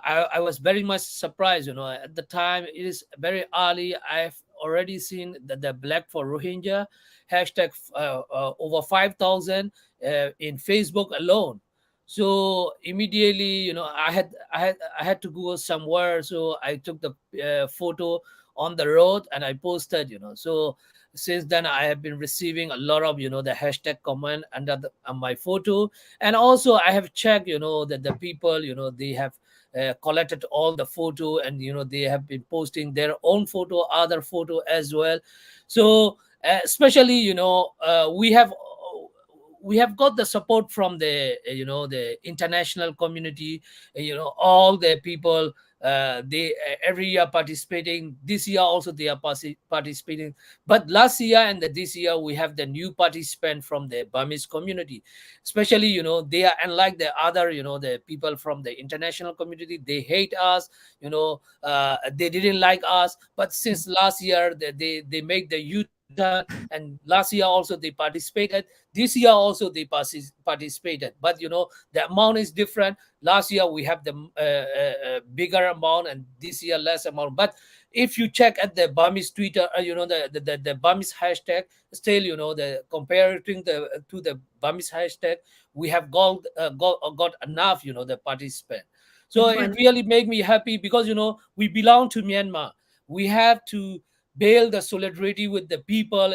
I was very much surprised. At the time it is very early. I've already seen the Black for Rohingya hashtag over 5,000 in Facebook alone. So immediately, I had to go somewhere, so I took the photo on the road and I posted. So since then I have been receiving a lot of the hashtag comment under my photo. And also I have checked that the people they have collected all the photo, and they have been posting their own photo, other photo as well. So especially we have got the support from the the international community. All the people, they every year participating. This year also they are participating, but last year and this year we have the new participant from the Burmese community. Especially they are unlike the other, the people from the international community. They hate us, they didn't like us, but since last year they make the U-turn, and last year also they participated. This year also they participated, but the amount is different. Last year we have the bigger amount, and this year less amount. But if you check at the Burmese Twitter, the Burmese hashtag, still the comparing to the Burmese hashtag, we have got enough the participant. So it really made me happy, because we belong to Myanmar. We have to build the solidarity with the people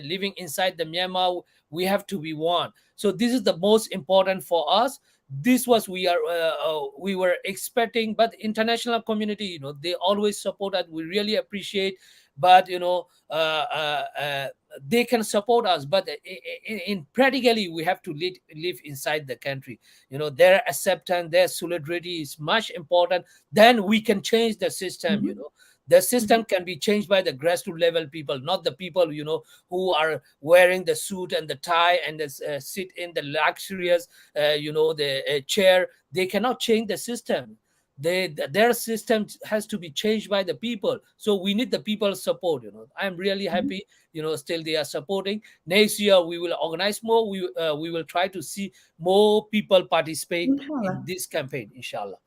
living inside the Myanmar. We have to be one. So this is the most important for us. This was we were expecting, but international community, they always support us. We really appreciate. But they can support us, but in practically we have to live inside the country. Their acceptance, their solidarity is much important. Then we can change the system. The system can be changed by the grassroots level people, not the people who are wearing the suit and the tie and sit in the luxurious the chair. They cannot change the system. Their system has to be changed by the people. So we need the people's support. I'm really happy. Still they are supporting. Next year we will organize more. We will try to see more people participate in this campaign, inshallah.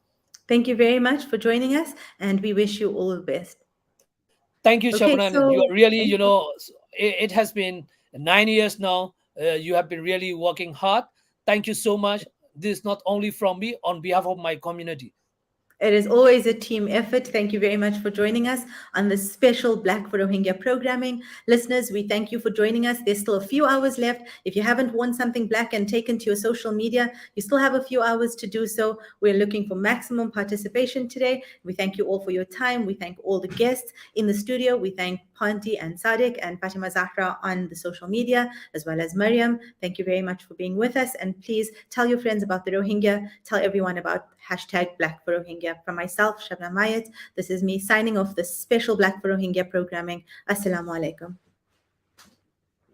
Thank you very much for joining us, and we wish you all the best. Thank you, Shabnam. You are really, it has been 9 years now. You have been really working hard. Thank you so much. This is not only from me, on behalf of my community. It is always a team effort. Thank you very much for joining us on this special Black for Rohingya programming. Listeners, we thank you for joining us. There's still a few hours left. If you haven't worn something black and taken to your social media, you still have a few hours to do so. We're looking for maximum participation today. We thank you all for your time. We thank all the guests in the studio. We thank Panti and Sadiq and Fatima Zahra on the social media, as well as Mariam. Thank you very much for being with us. And please tell your friends about the Rohingya. Tell everyone about #Black for Rohingya. From myself, Shabnam Mayet, this is me signing off this special Black for Rohingya programming. Assalamu alaikum.